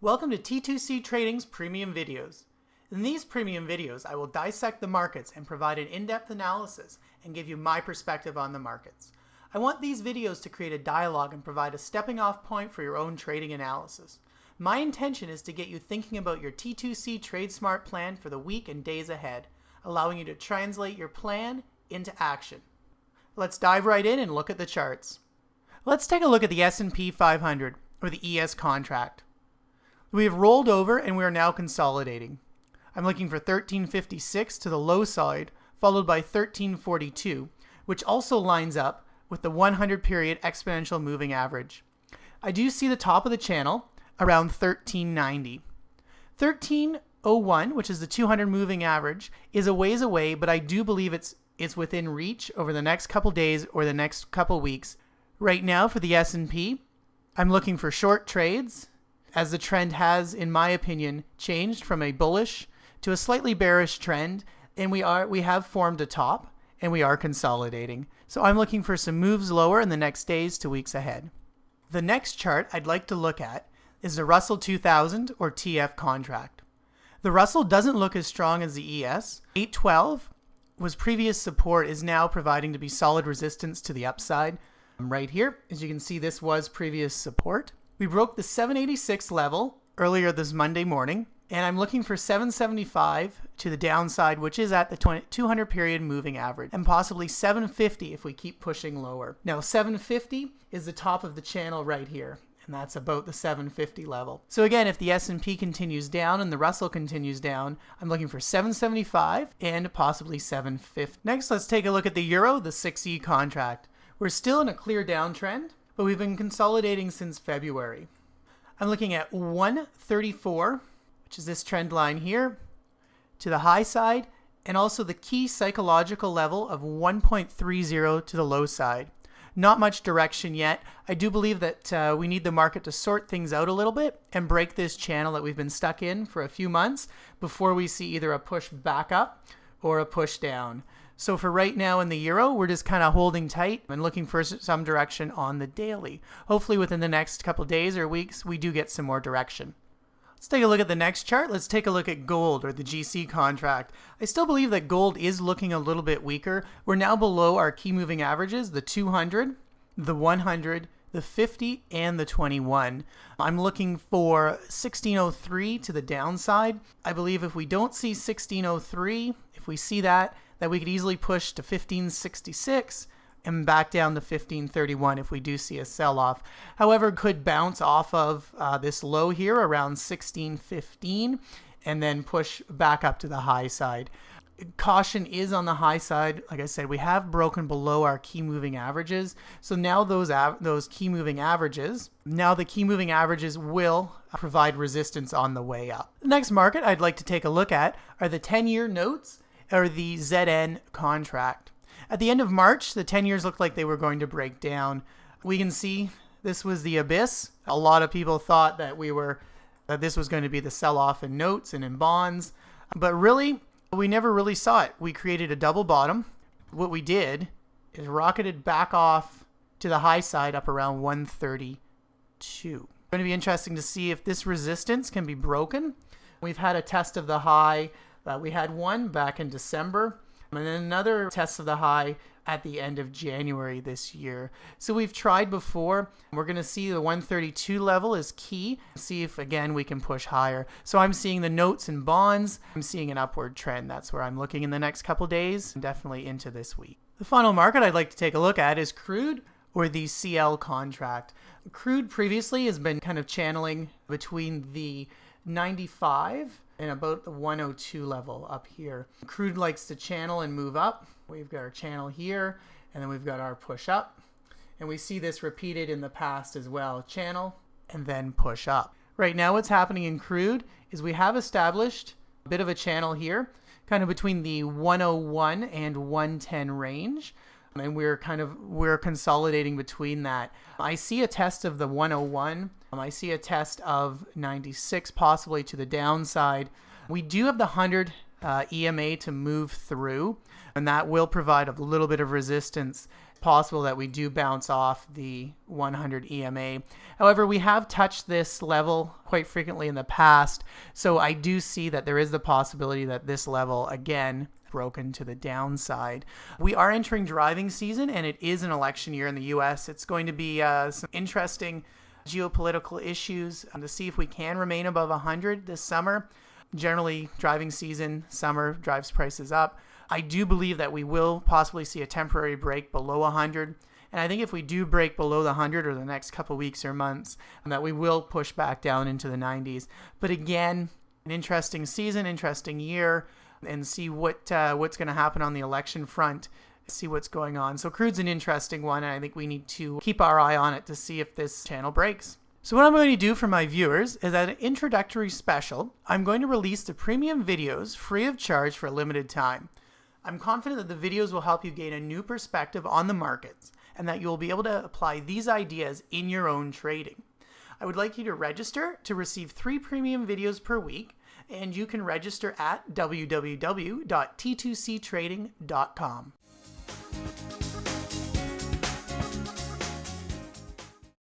Welcome to T2C Trading's premium videos. In these premium videos, I will dissect the markets and provide an in-depth analysis and give you my perspective on the markets. I want these videos to create a dialogue and provide a stepping off point for your own trading analysis. My intention is to get you thinking about your T2C Trade Smart plan for the week and days ahead, allowing you to translate your plan into action. Let's dive right in and look at the charts. Let's take a look at the S&P 500, or the ES contract. We have rolled over and we are now consolidating. I'm looking for 1356 to the low side, followed by 1342, which also lines up with the 100 period exponential moving average. I do see the top of the channel around 1390. 1301, which is the 200 moving average, is a ways away, but I do believe it's within reach over the next couple days or the next couple weeks. Right now for the S&P, I'm looking for short trades, as the trend has, in my opinion, changed from a bullish to a slightly bearish trend, and we have formed a top and we are consolidating. So I'm looking for some moves lower in the next days to weeks ahead. The next chart I'd like to look at is the Russell 2000 or TF contract. The Russell doesn't look as strong as the ES. 812 was previous support, is now providing to be solid resistance to the upside. Right here, as you can see, this was previous support. We broke the 786 level earlier this Monday morning, and I'm looking for 775 to the downside, which is at the 200 period moving average, and possibly 750 if we keep pushing lower. Now 750 is the top of the channel right here, and that's about the 750 level. So again, if the S&P continues down and the Russell continues down, I'm looking for 775 and possibly 750. Next, let's take a look at the Euro, the 6E contract. We're still in a clear downtrend, but we've been consolidating since February. I'm looking at 134, which is this trend line here, to the high side, and also the key psychological level of 1.30 to the low side. Not much direction yet. I do believe that we need the market to sort things out a little bit and break this channel that we've been stuck in for a few months before we see either a push back up or a push down. So for right now in the Euro, we're just kind of holding tight and looking for some direction on the daily. Hopefully within the next couple days or weeks, we do get some more direction. Let's take a look at the next chart. Let's take a look at gold, or the GC contract. I still believe that gold is looking a little bit weaker. We're now below our key moving averages, the 200, the 100, the 50, and the 21. I'm looking for 1603 to the downside. I believe if we don't see 1603, if we see that we could easily push to 1566 and back down to 1531 if we do see a sell-off. However, could bounce off of this low here around 1615 and then push back up to the high side. Caution is on the high side. Like I said, we have broken below our key moving averages. So now those key moving averages, the key moving averages will provide resistance on the way up. The next market I'd like to take a look at are the 10-year notes, or the ZN contract. At the end of March, the 10 years looked like they were going to break down. We can see this was the abyss. A lot of people thought that this was going to be the sell-off in notes and in bonds, but really, we never really saw it. We created a double bottom. What we did is rocketed back off to the high side up around 132. It's going to be interesting to see if this resistance can be broken. We've had a test of the high. We had one back in December, and then another test of the high at the end of January this year. So we've tried before. We're going to see the 132 level is key. See if, again, we can push higher. So I'm seeing the notes and bonds. I'm seeing an upward trend. That's where I'm looking in the next couple days, and definitely into this week. The final market I'd like to take a look at is crude, or the CL contract. Crude previously has been kind of channeling between the 95 and about the 102 level up here. Crude likes to channel and move up. We've got our channel here, and then we've got our push up. And we see this repeated in the past as well. Channel and then push up. Right now what's happening in crude is we have established a bit of a channel here, kind of between the 101 and 110 range. And we're consolidating between that. I see a test of the 101. I see a test of 96 possibly to the downside. We do have the 100 EMA to move through, and that will provide a little bit of resistance possible that we do bounce off the 100 EMA. However, we have touched this level quite frequently in the past, so I do see that there is the possibility that this level again broken to the downside. We are entering driving season, and it is an election year in the US. It's going to be some interesting geopolitical issues to see if we can remain above 100 this summer. Generally, driving season, summer, drives prices up. I do believe that we will possibly see a temporary break below 100. And I think if we do break below the 100 or the next couple weeks or months, that we will push back down into the 90s. But again, an interesting season, interesting year, and see what's going to happen on the election front, see what's going on. So crude's an interesting one, and I think we need to keep our eye on it to see if this channel breaks. So what I'm going to do for my viewers is, at an introductory special, I'm going to release the premium videos free of charge for a limited time. I'm confident that the videos will help you gain a new perspective on the markets and that you will be able to apply these ideas in your own trading. I would like you to register to receive 3 premium videos per week, and you can register at www.t2ctrading.com.